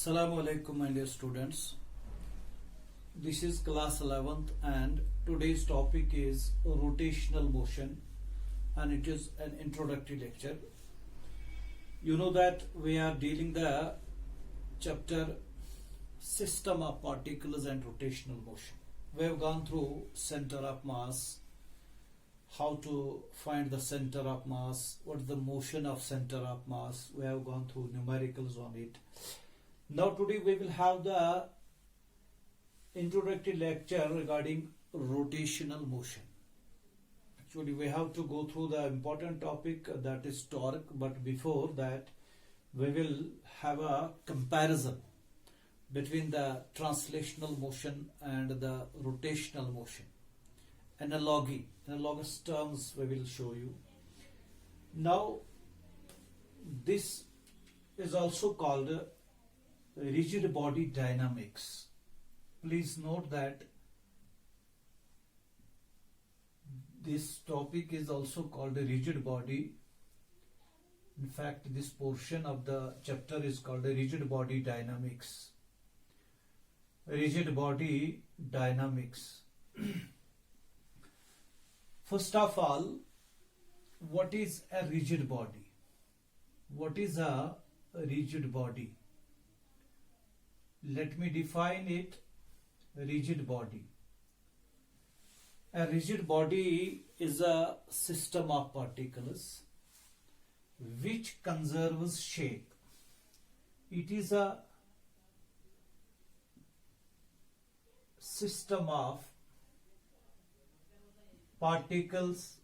Assalamu alaikum, my dear students. This is class 11th and today's topic is rotational motion and it is an introductory lecture. You know that we are dealing the chapter system of particles and rotational motion. We have gone through center of mass, how to find the center of mass, what is the motion of center of mass. We have gone through numericals on it. Now today we will have the introductory lecture regarding rotational motion. Actually we have to go through the important topic, that is torque, but before that we will have a comparison between the translational motion and the rotational motion. Analogous terms we will show you. Now this is also called rigid body dynamics. Please note that this topic is also called a rigid body. In fact, this portion of the chapter is called a rigid body dynamics. Rigid body dynamics. First of all, what is a rigid body? What is a rigid body? Let me define it. Rigid body. A rigid body is a system of particles which conserves shape. It is a system of particles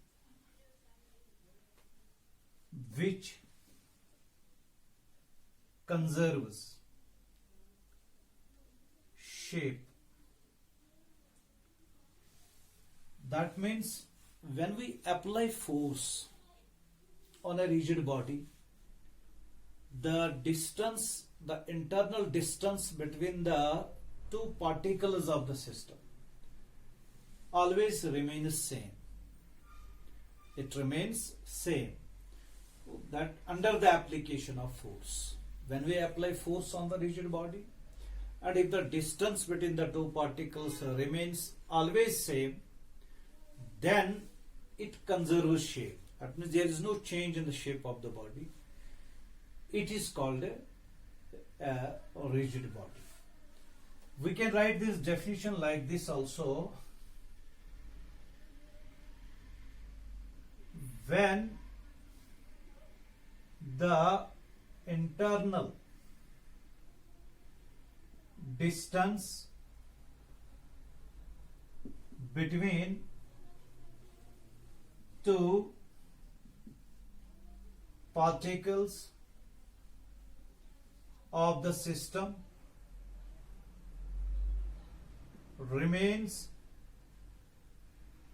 which conserves shape. That means when we apply force on a rigid body, the distance, the internal distance between the two particles of the system always remains same. It remains same. That under the application of force. When we apply force on the rigid body, and if the distance between the two particles remains always same, then it conserves shape. That means there is no change in the shape of the body. It is called a rigid body. We can write this definition like this also. When the internal distance between two particles of the system remains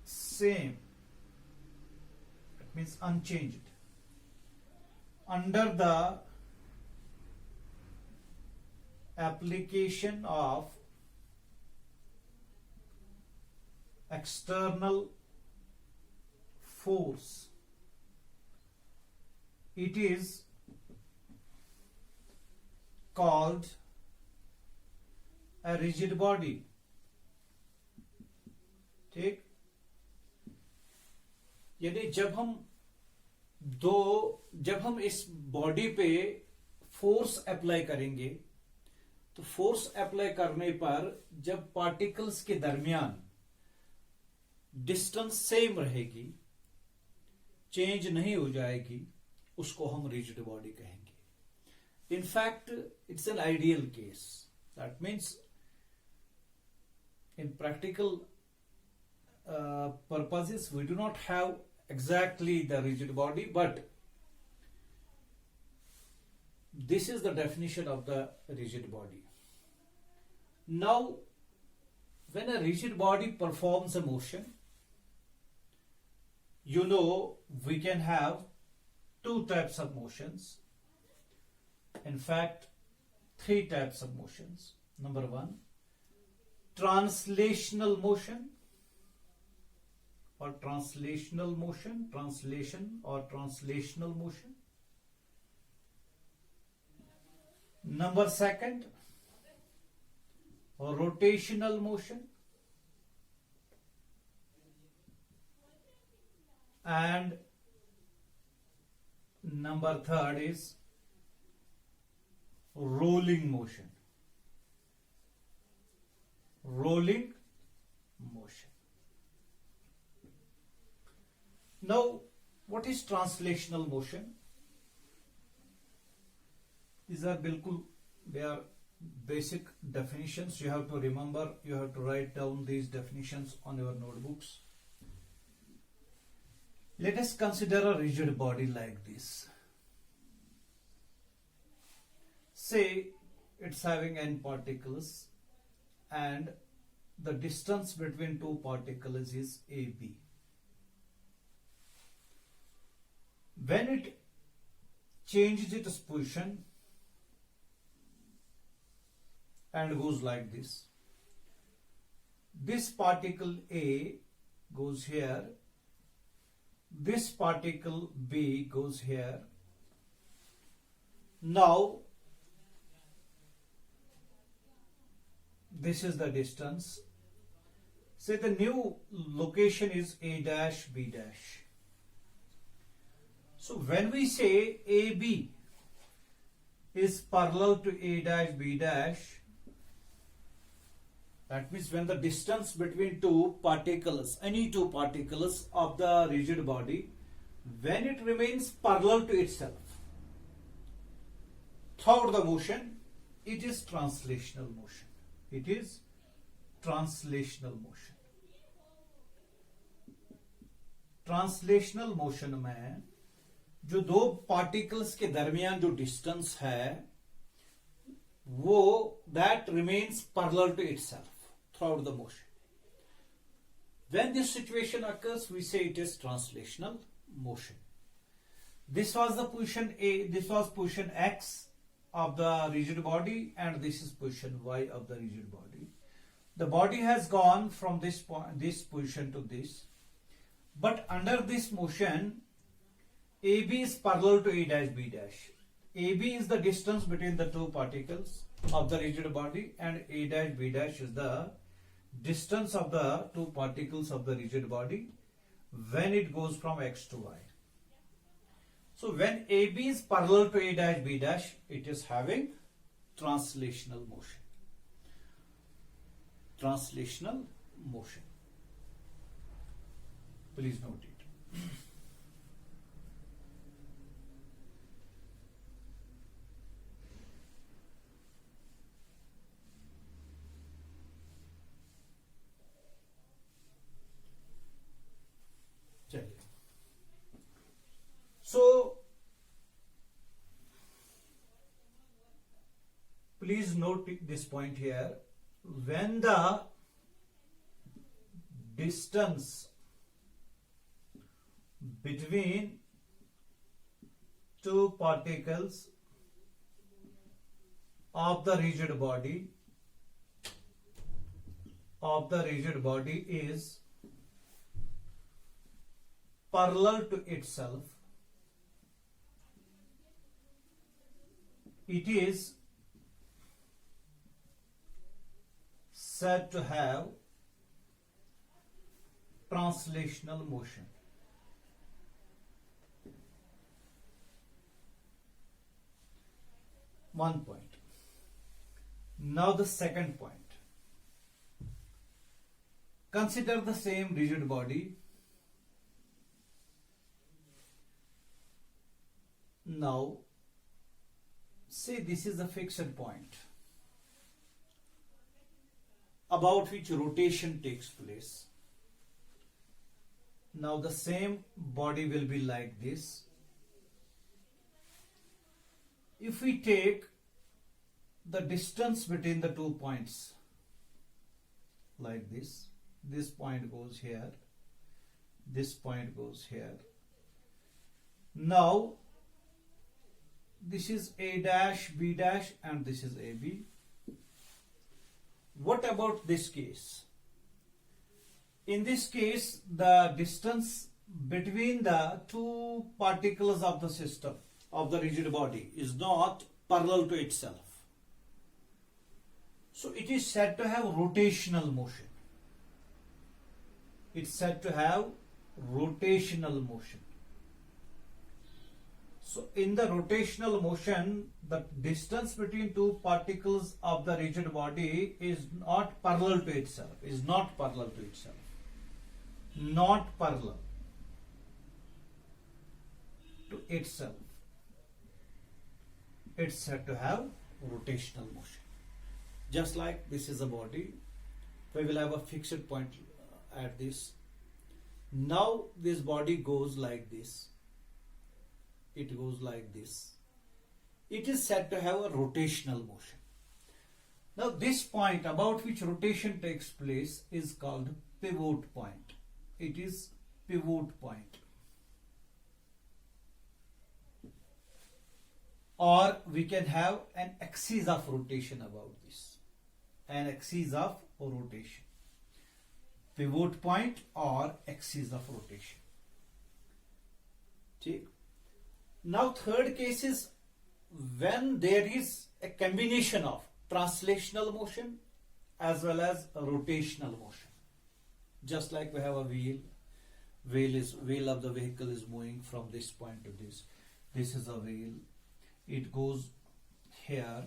same, that means unchanged, under the application of external force, it is called a rigid body. ठीक, यानी जब हम इस body पे force apply करेंगे, तो force apply करने पर जब पार्टिकल्स के दरमियान डिस्टेंस सेम रहेगी, चेंज नहीं हो जाएगी, उसको हम रिजिड बॉडी कहेंगे. In fact it's an ideal case. That means in practical purposes we do not have exactly the rigid body, but this is the definition of the rigid body. Now when a rigid body performs a motion, you know we can have two types of motions. In fact, three types of motions. Number one, translational motion or translational motion, translation or translational motion. Number second, rotational motion, and number third is rolling motion. Rolling motion. Now, what is translational motion? These are they are basic definitions. You have to remember, you have to write down these definitions on your notebooks. Let us consider a rigid body like this. Say it's having n particles and the distance between two particles is AB. When it changes its position and goes like this, this particle A goes here, this particle B goes here. Now this is the distance. Say the new location is A dash B dash. So when we say AB is parallel to A dash B dash, that means when the distance between two particles, any two particles of the rigid body, when it remains parallel to itself throughout the motion, it is translational motion. It is translational motion. Translational motion में जो दो particles के दरमियान जो distance है वो that remains parallel to itself throughout the motion. When this situation occurs, we say it is translational motion. This was the position A, this was position X of the rigid body, and this is position Y of the rigid body. The body has gone from this point, this position to this, but under this motion, AB is parallel to A dash B dash. AB is the distance between the two particles of the rigid body, and A dash B dash is the distance of the two particles of the rigid body when it goes from X to Y. So when AB is parallel to A dash B dash, it is having translational motion. Translational motion. Please note it. So, please note this point here. When the distance between two particles of the rigid body is parallel to itself, it is said to have translational motion. One point. Now the second point. Consider the same rigid body. Now, say this is a fixed point about which rotation takes place. Now the same body will be like this. If we take the distance between the 2 points like this point goes here, this point goes here. Now this is A dash, B dash, and this is AB. What about this case? In this case, the distance between the two particles of the system, of the rigid body, is not parallel to itself. So it is said to have rotational motion. It's said to have rotational motion. So in the rotational motion, the distance between two particles of the rigid body is not parallel to itself. Not parallel. To itself. It's said to have rotational motion. Just like this is a body, we will have a fixed point at this. Now this body goes like this. It goes like this. It is said to have a rotational motion. Now this point about which rotation takes place is called pivot point. It is pivot point. Or we can have an axis of rotation about this. An axis of rotation. Pivot point or axis of rotation. Okay. Now third case is when there is a combination of translational motion as well as rotational motion. Just like we have a wheel. Wheel of the vehicle is moving from this point to this. This is a wheel. It goes here.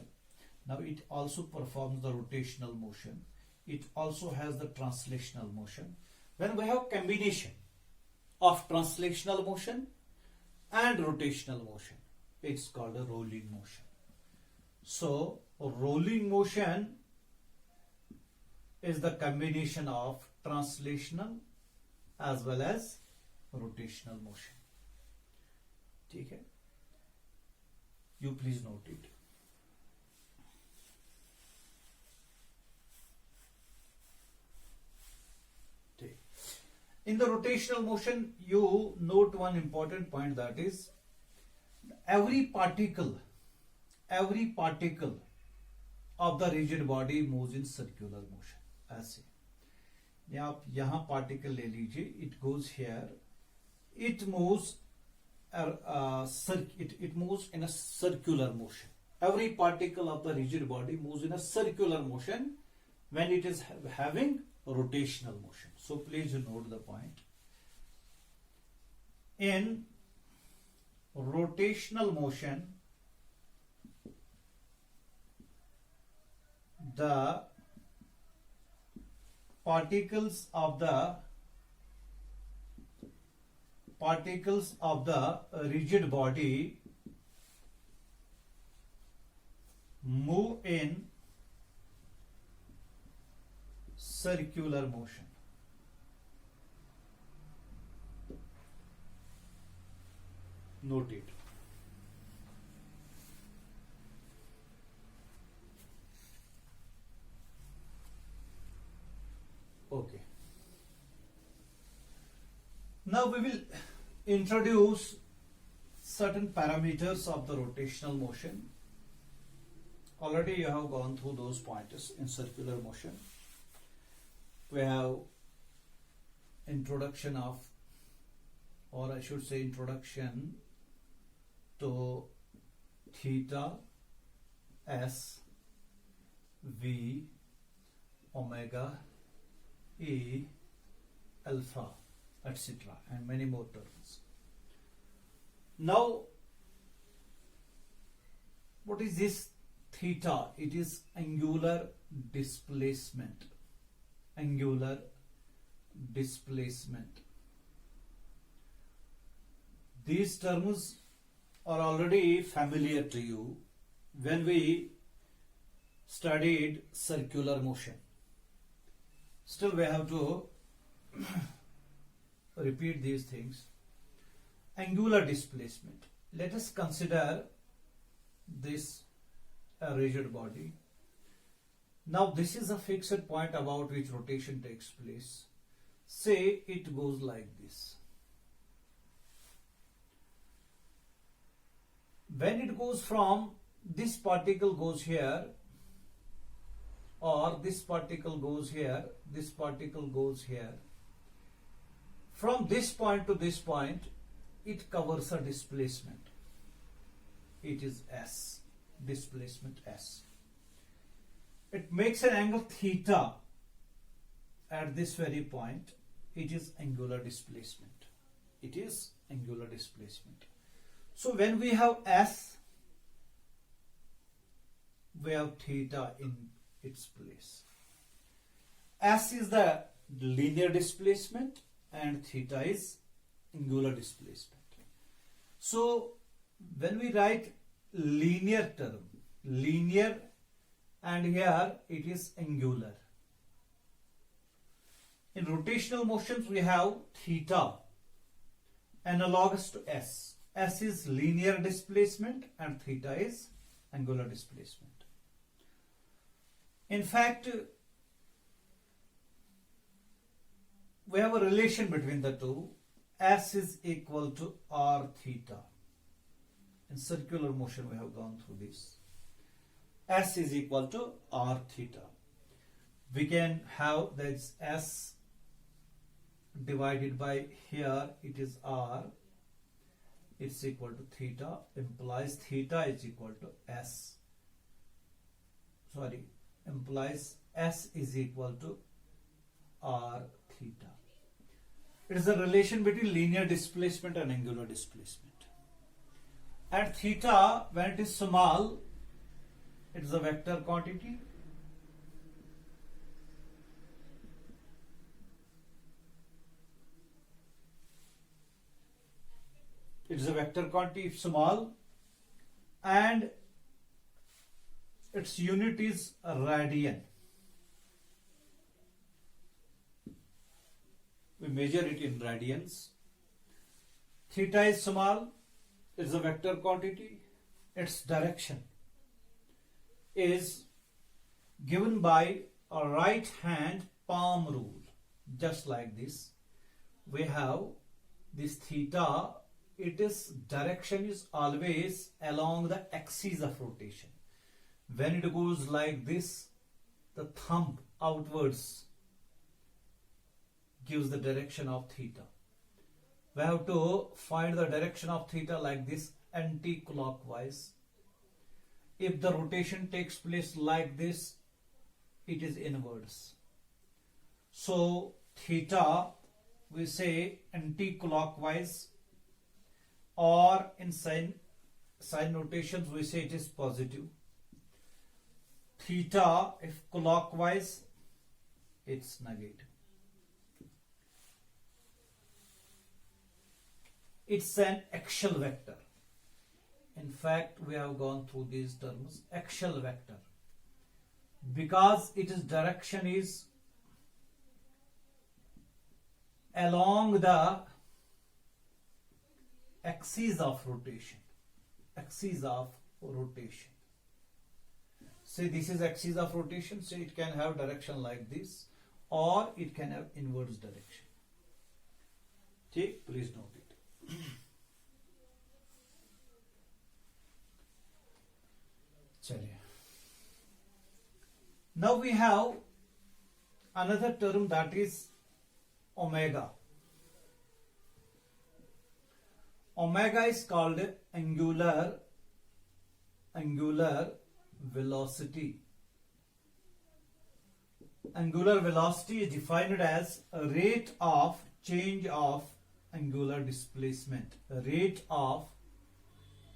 Now it also performs the rotational motion. It also has the translational motion. When we have combination of translational motion and rotational motion, it's called a rolling motion. So rolling motion is the combination of translational as well as rotational motion. Okay? You please note it. Okay. In the rotational motion, you note one important point, that is every particle of the rigid body moves in circular motion. ऐसे आप यहाँ particle ले लीजिए, it goes here, it moves it moves in a circular motion. Every particle of the rigid body moves in a circular motion when it is having rotational motion. So please note the point. In rotational motion, the particles of the rigid body move in circular motion. Note it. Okay. Now we will introduce certain parameters of the rotational motion. Already you have gone through those pointers in circular motion. We have introduction of, or I should say introduction to theta, S, V, omega, E, alpha, etc. and many more terms. Now, what is this theta? It is angular displacement. Angular displacement. These terms are already familiar to you when we studied circular motion. Still we have to repeat these things. Angular displacement. Let us consider this rigid body. Now this is a fixed point about which rotation takes place. Say it goes like this. When it goes from this particle goes here, or this particle goes here, this particle goes here, from this point to this point, it covers a displacement. It is S, displacement S. it makes an angle theta at this very point. It is angular displacement. It is angular displacement. So when we have S, we have theta in its place. S is the linear displacement and theta is angular displacement. So when we write linear term, linear, and here it is angular. In rotational motions we have theta analogous to S. S is linear displacement and theta is angular displacement. In fact, we have a relation between the two. S is equal to R theta. In circular motion we have gone through this. S is equal to R theta. We can have that's S divided by here it is R. It's equal to theta, implies theta is equal to S. Implies S is equal to R theta. It is a relation between linear displacement and angular displacement. And theta, when it is small, it is a vector quantity. It is a vector quantity if small, and its unit is a radian. We measure it in radians. Theta is small, it is a vector quantity. Its direction is given by a right hand palm rule. Just like this, we have this theta. Its direction is always along the axis of rotation. When it goes like this, the thumb outwards gives the direction of theta. We have to find the direction of theta like this, anti-clockwise. If the rotation takes place like this, it is inwards. So theta, we say anti-clockwise, or in sign notations we say it is positive. Theta, if clockwise, it's negative. It's an axial vector. In fact, we have gone through these terms, axial vector, because its direction is along the axis of rotation. Axis of rotation. Say this is axis of rotation, so it can have direction like this, or it can have inverse direction. Okay, please note it. Now we have another term, that is omega. Omega is called angular velocity. Angular velocity is defined as a rate of change of angular displacement. Rate of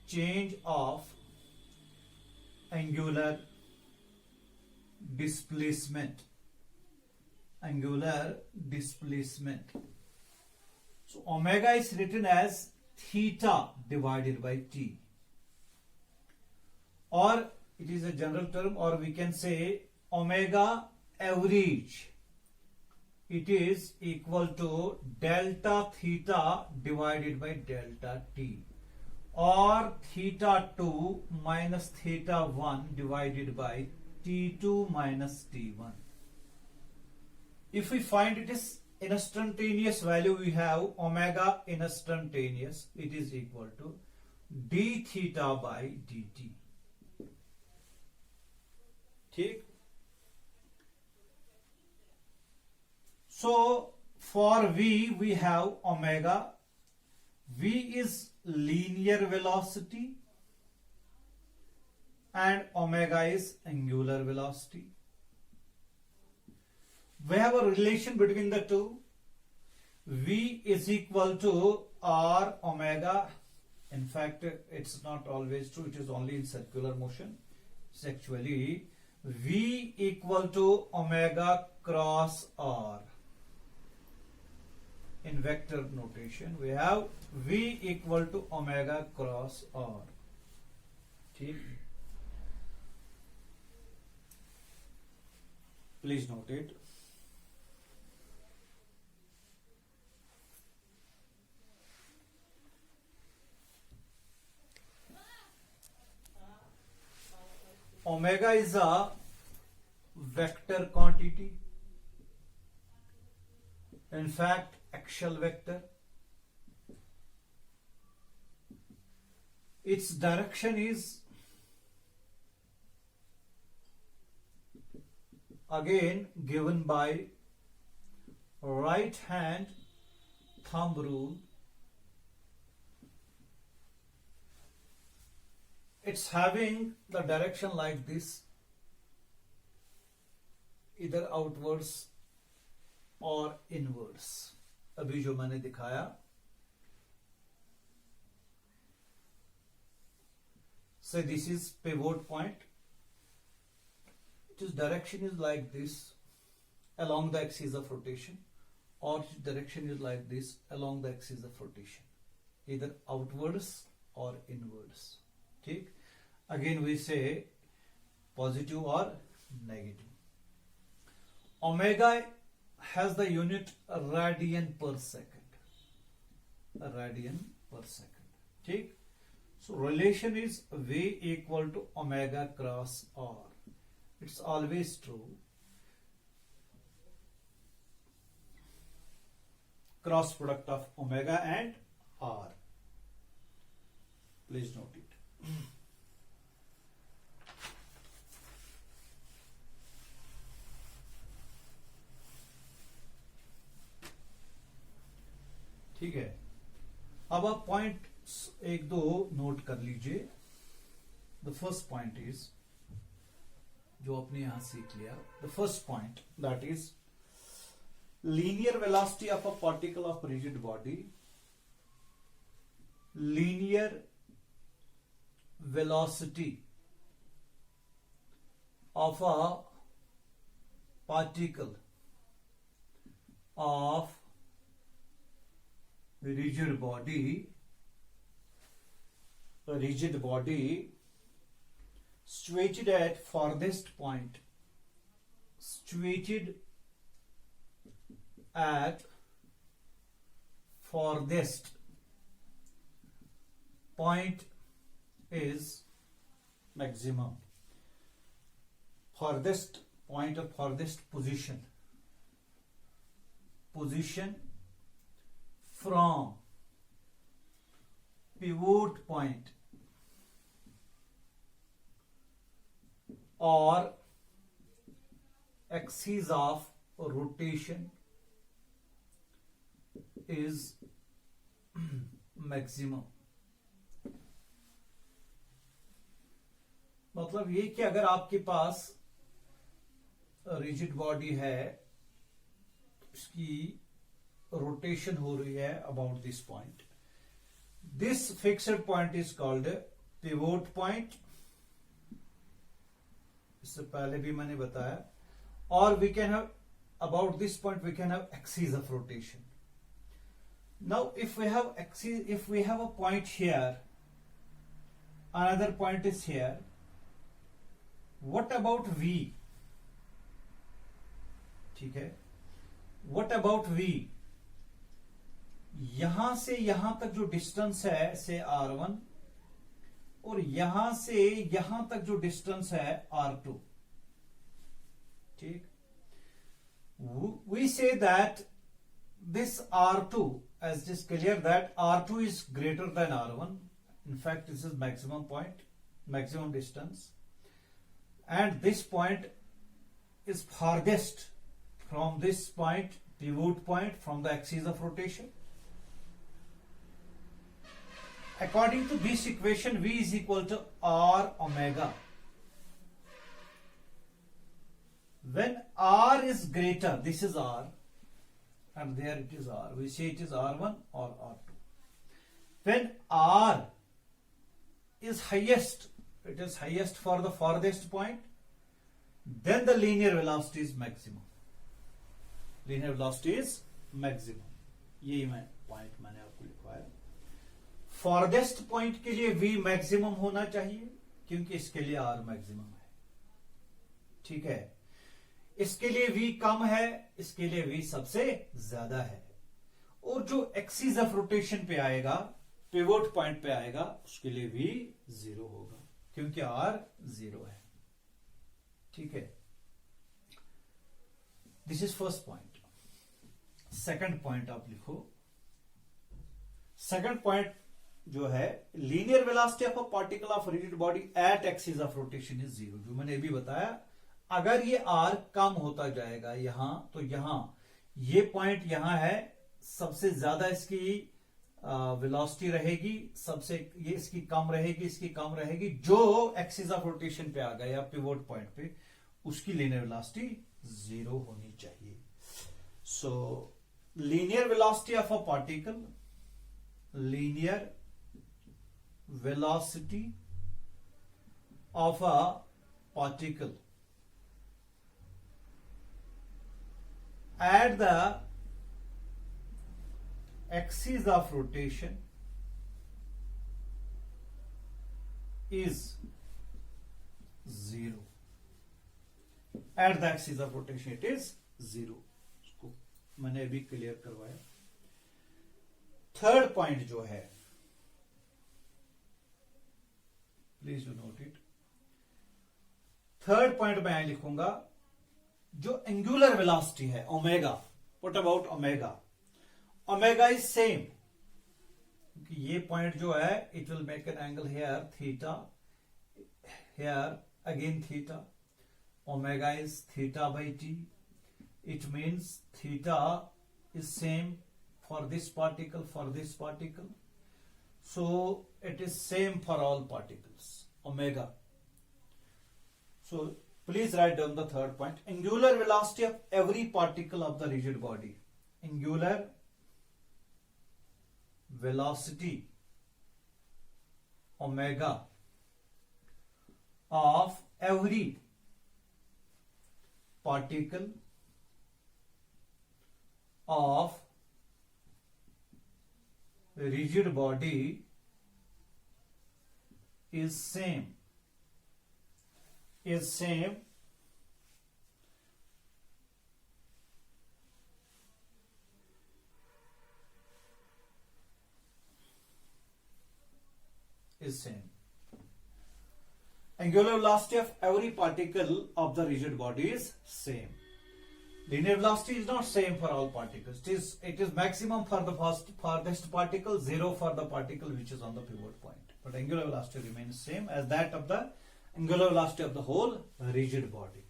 change of angular displacement. Angular displacement. So omega is written as theta divided by t, or it is a general term, or we can say omega average. It is equal to delta theta divided by delta t, or theta 2 minus theta 1 divided by t2 minus t1. If we find it is instantaneous value, we have omega instantaneous. It is equal to d theta by dt. Okay. So for v, we have omega. V is linear velocity and omega is angular velocity. We have a relation between the two. V is equal to R omega. In fact, it's not always true. It is only in circular motion. It's actually V equal to omega cross R. In vector notation, we have V equal to omega cross R. Okay. Please note it. Omega is a vector quantity. In fact, axial vector. Its direction is again given by right hand thumb rule. It's having the direction like this, either outwards और inwards. अभी जो मैंने दिखाया, say this is pivot point. Its direction is like this along the axis of rotation, or its direction is like this along the axis of rotation, either outwards or inwards. ठीक. Again we say positive or negative. Omega has the unit radian per second. Radian per second. ठीक. So relation is V equal to omega cross R. It's always true. Cross product of omega and R. Please note it. ठीक है. अब आप point एक दो note कर लीजिए. The first point is, जो आपने यहां सीख लिया, the first point that is linear velocity of a particle of rigid body. Linear velocity of a particle of rigid body situated at farthest point, situated at farthest point is maximum. Farthest point or farthest position from pivot point or axis of rotation is maximum. मतलब ये कि अगर आपके पास rigid body है, इसकी rotation हो रही है about this point, this fixed point is called pivot point. इससे पहले भी मैंने बताया. और we can have about this point we can have axis of rotation. Now if we have a point here, another point is here. What about V? ठीक है. What about V? यहां से यहां तक जो डिस्टेंस है से R1, और यहां से यहां तक जो डिस्टेंस है R2. ठीक. We say that this R2, as it is clear that R2 is greater than R1. In fact, this is maximum point, maximum distance. And this point is farthest from this point, pivot point, from the axis of rotation. According to this equation, V is equal to R omega. When r is greater, this is r and there it is r, we say it is r1 or r2. When r is highest, it is highest for the farthest point, then the linear velocity is maximum. Linear velocity is maximum. यही मैं point मैंने आपको लिखवाया. फॉरदेस्ट point के लिए v maximum होना चाहिए क्योंकि इसके लिए r मैक्सिमम है. ठीक है, इसके लिए v कम है, इसके लिए v सबसे ज्यादा है. और जो एक्सिस ऑफ रोटेशन पे आएगा, पिवोट पॉइंट पे आएगा, उसके लिए v 0 होगा क्योंकि r 0 है. ठीक है, this is first point. Second point आप लिखो. सेकंड पॉइंट जो है, linear velocity of a particle of rigid body at axis of rotation is 0. जो मैंने अभी बताया, अगर ये r कम होता जाएगा यहां, तो यहां ये पॉइंट यहां है, सबसे ज्यादा इसकी वेलोसिटी रहेगी, सबसे ये इसकी कम रहेगी, इसकी कम रहेगी. जो एक्सिस ऑफ रोटेशन पे आ गया या पिवोट पॉइंट पे, उसकी लीनियर वेलोसिटी 0 होनी चाहिए. सो linear velocity of a particle, linear velocity of a particle at the axis of rotation is 0. At the axis of rotation it is 0. मैंने अभी क्लियर करवाया. थर्ड पॉइंट जो है, please do not it. Third point मैं लिखूंगा, जो angular velocity है omega. What about omega? Omega is same. ये पॉइंट जो है, it will make an angle hair theta, here again theta. Omega is theta by T. It means theta is same for this particle, for this particle. So it is same for all particles, omega. So please write down the third point. Angular velocity of every particle of the rigid body. Angular velocity omega of every particle of rigid body is same is same angular velocity of every particle of the rigid body is same. Linear velocity is not same for all particles. It is maximum for the farthest particle, 0 for the particle which is on the pivot point. But angular velocity remains same as that of the angular velocity of the whole rigid body.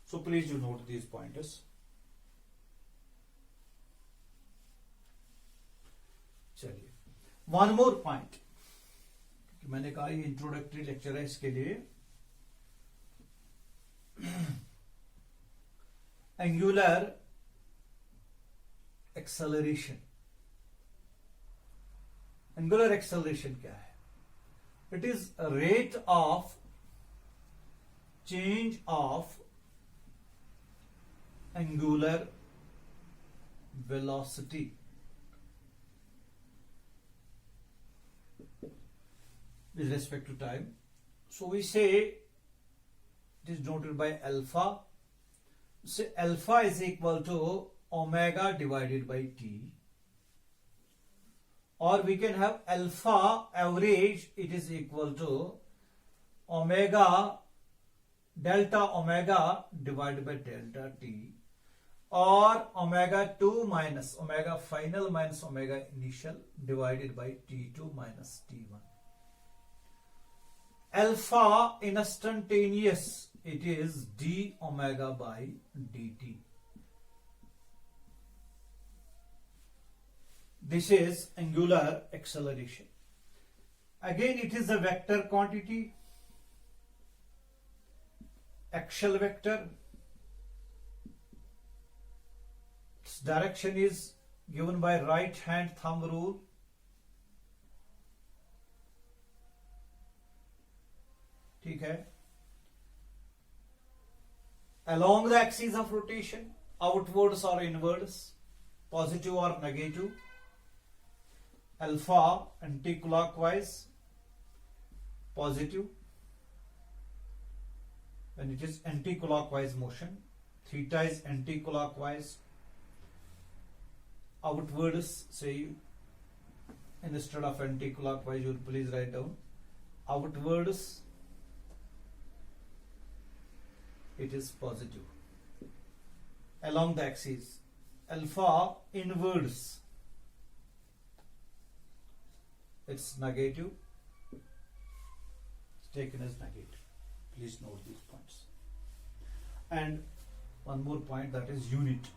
So please do note these pointers. चलिए, one more point. मैंने कहा ये introductory lecture है, इसके लिए angular acceleration. Angular acceleration क्या है? It is rate of change of angular velocity with respect to time. So we say it is denoted by alpha. So alpha is equal to omega divided by t, or we can have alpha average, it is equal to omega delta omega divided by delta t, or omega 2 minus omega final minus omega initial divided by t2 minus t1. Alpha instantaneous, it is d omega by dt. This is angular acceleration. Again, it is a vector quantity, axial vector. its direction is given by right hand thumb rule. ठीक है. Along the axis of rotation, outwards or inwards, positive or negative, alpha anti-clockwise, positive when it is anti-clockwise motion, theta is anti-clockwise, outwards, say instead of anti-clockwise you will please write down outwards, it is positive. Along the axis, alpha inwards, it's negative, it's taken as negative. Please note these points. And one more point, that is unit,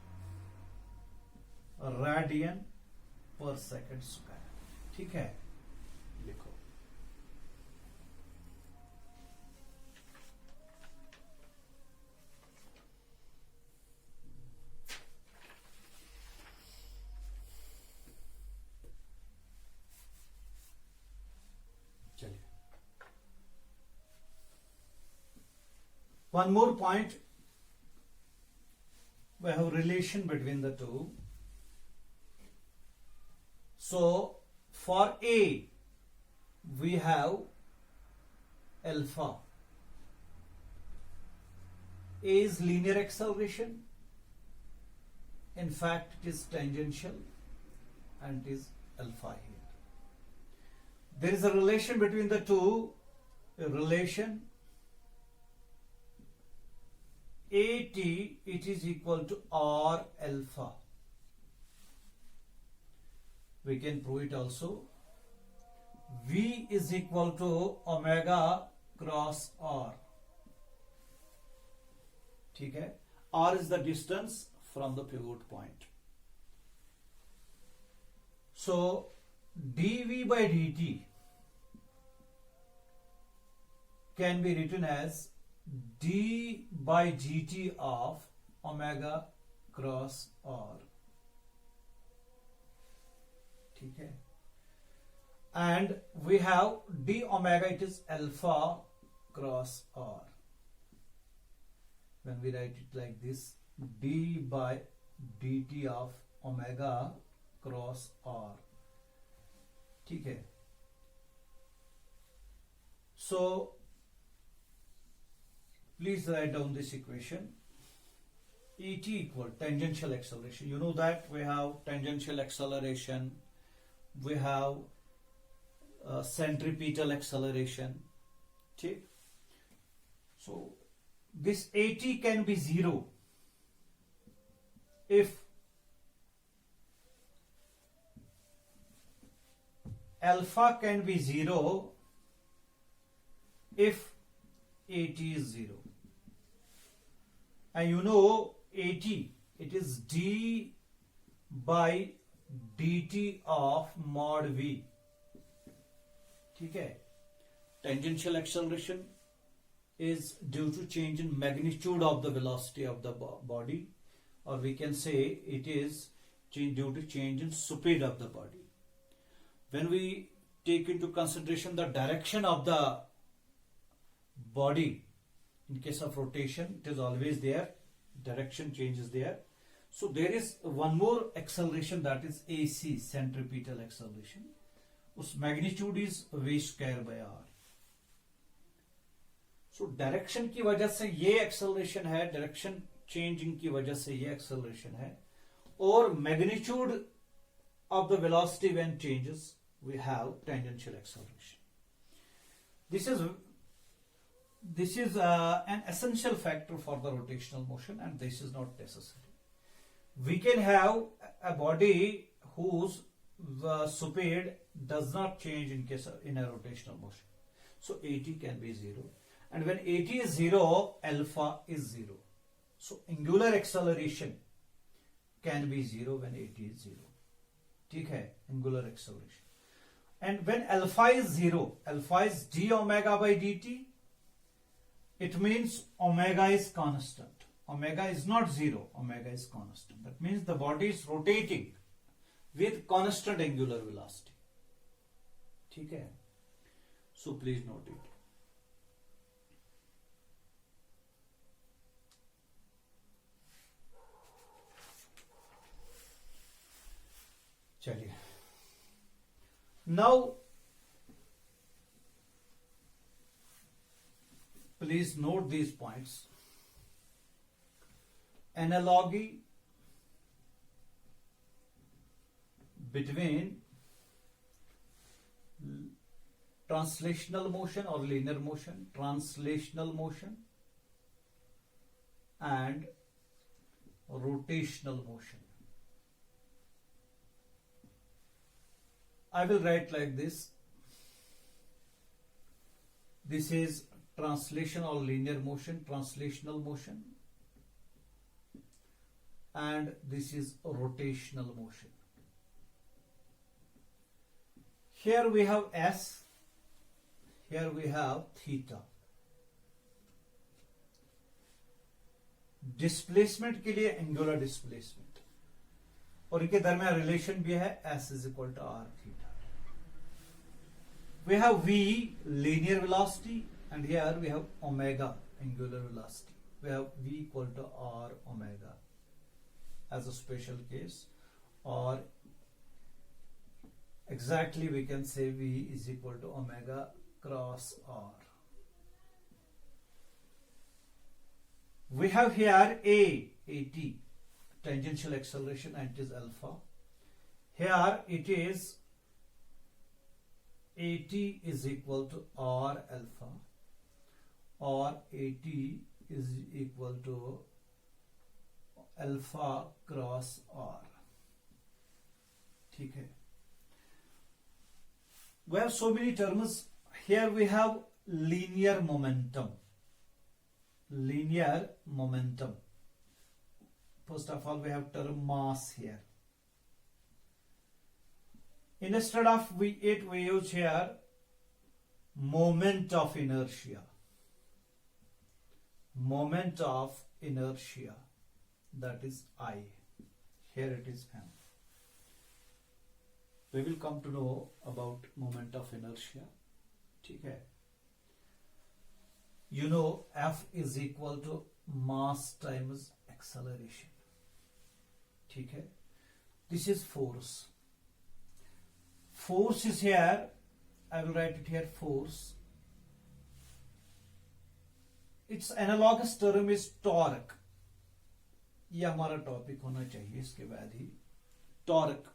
radian per second square. ठीक है, लिखो. चलिए. One more point, we have relation between the two. So for A we have alpha. A is linear acceleration, in fact it is tangential, and it is alpha here. There is a relation between the two, a relation AT, it is equal to R alpha. We can prove it also. V is equal to omega cross R. ठीक है. R is the distance from the pivot point. So dV by dt can be written as d by dt of omega cross R. ठीक है. And we have d omega, it is alpha cross R. When we write it like this, d by dt of omega cross R. ठीक है. So please write down this equation. Et equal tangential acceleration. You know that we have tangential acceleration, we have centripetal acceleration. Okay? So this AT can be 0 if alpha can be 0 if AT is 0. And you know AT, it is d by dt of mod V. ठीक है. Tangential acceleration is due to change in magnitude of the velocity of the body, or we can say it is due to change in speed of the body. When we take into consideration the direction of the body, in case of rotation, it is always there, direction change is there. So there is one more acceleration, that is AC, centripetal acceleration. Us magnitude is V square by R. So direction की वजह से ये acceleration है, direction changing की वजह से ये acceleration है, और magnitude of the velocity when changes, we have tangential acceleration. This is an essential factor for the rotational motion, and this is not necessary. We can have a body whose speed does not change in a rotational motion. So AT can be 0. And when AT is 0, alpha is 0. So angular acceleration can be 0 when AT is 0. ठीक है, angular acceleration. And when alpha is 0, alpha is d omega by dt. It means omega is constant. omega is not zero, omega is constant. That means the body is rotating with constant angular velocity. ठीक है? So please note it. चलिए, now please note these points. Analogy between translational motion or linear motion, translational motion and rotational motion. I will write like this. This is translation or linear motion, translational motion, and this is rotational motion. Here we have S, here we have theta. Displacement के लिए angular displacement और इनके दरमियान relation भी है S is equal to R theta. We have V linear velocity and here we have omega angular velocity. We have V equal to R omega as a special case, or exactly we can say V is equal to omega cross R. We have here AT tangential acceleration and it is alpha. Here it is AT is equal to R alpha or AT is equal to alpha cross R. ठीक है. We have so many terms. Here we have linear momentum. Linear momentum. First of all, we have term mass here. Instead of it, we use here moment of inertia. Moment of inertia, that is I. Here it is M. We will come to know about moment of inertia. ठीक है. You know F is equal to mass times acceleration. ठीक है. This is force. Force is here. I will write it here, force. Its analogous term is torque. ये हमारा topic होना चाहिए इसके बाद ही. Torque.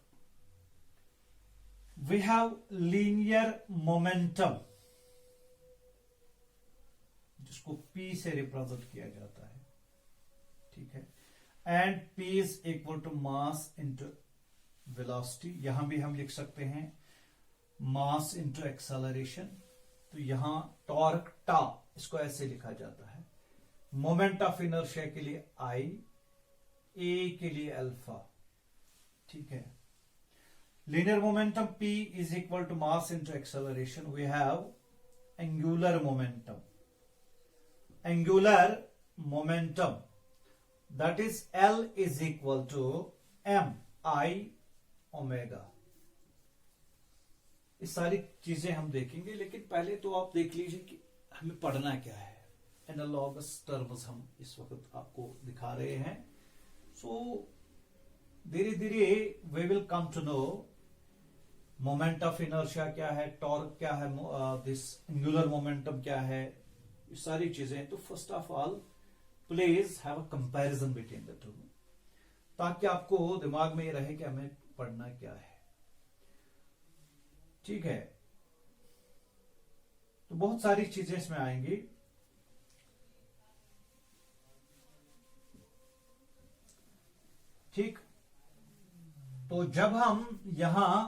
We have linear momentum, जिसको P से रिप्रेजेंट किया जाता है. ठीक है. And P is equal to mass into velocity. यहां भी हम लिख सकते हैं mass into acceleration. तो यहां टॉर्क टा, इसको ऐसे लिखा जाता है. मोमेंट ऑफ इनर्शिया के लिए I, A के लिए अल्फा. ठीक है. Linear momentum P is equal to mass into acceleration. We have angular momentum. Angular momentum, that is L is equal to M I omega. ये सारी चीजें हम देखेंगे, लेकिन पहले तो आप देख लीजिए कि हमें पढ़ना क्या है. एनालॉगस टर्म्स हम इस वक्त आपको दिखा रहे हैं. सो धीरे धीरे we will come to know moment of inertia क्या है, टॉर्क क्या है, दिस एंगुलर मोमेंटम क्या है, ये सारी चीजें. तो first of all please have a comparison between the two, ताकि आपको दिमाग में ये रहे कि हमें पढ़ना क्या है. ठीक है. तो बहुत सारी चीजें इसमें आएंगी. ठीक. तो जब हम यहां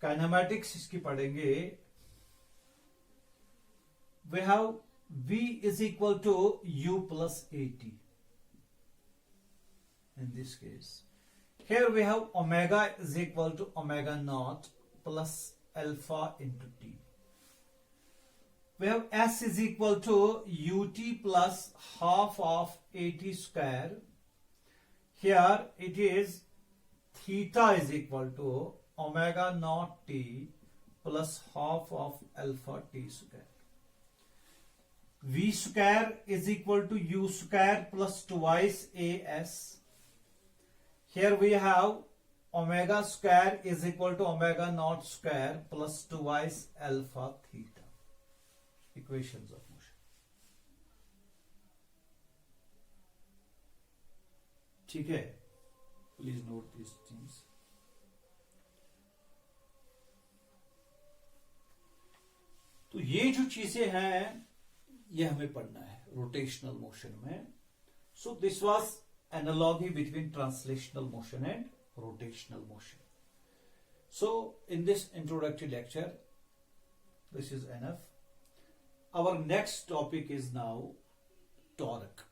काइनेमैटिक्स इसकी पढ़ेंगे, we have V is equal to U plus AT. In this case, here we have omega is equal to omega naught plus alpha into T. we have S is equal to ut plus half of at square. Here it is theta is equal to omega naught t plus half of alpha t square. V square is equal to u square plus twice as. Here we have omega square is equal to omega naught square plus twice alpha theta. Equations of motion. ठीक है, please note this things. तो ये जो चीजें हैं ये हमें पढ़ना है रोटेशनल मोशन में. So this was analogy between translational motion and rotational motion. So in this introductory lecture, this is enough. Our next topic is now torque.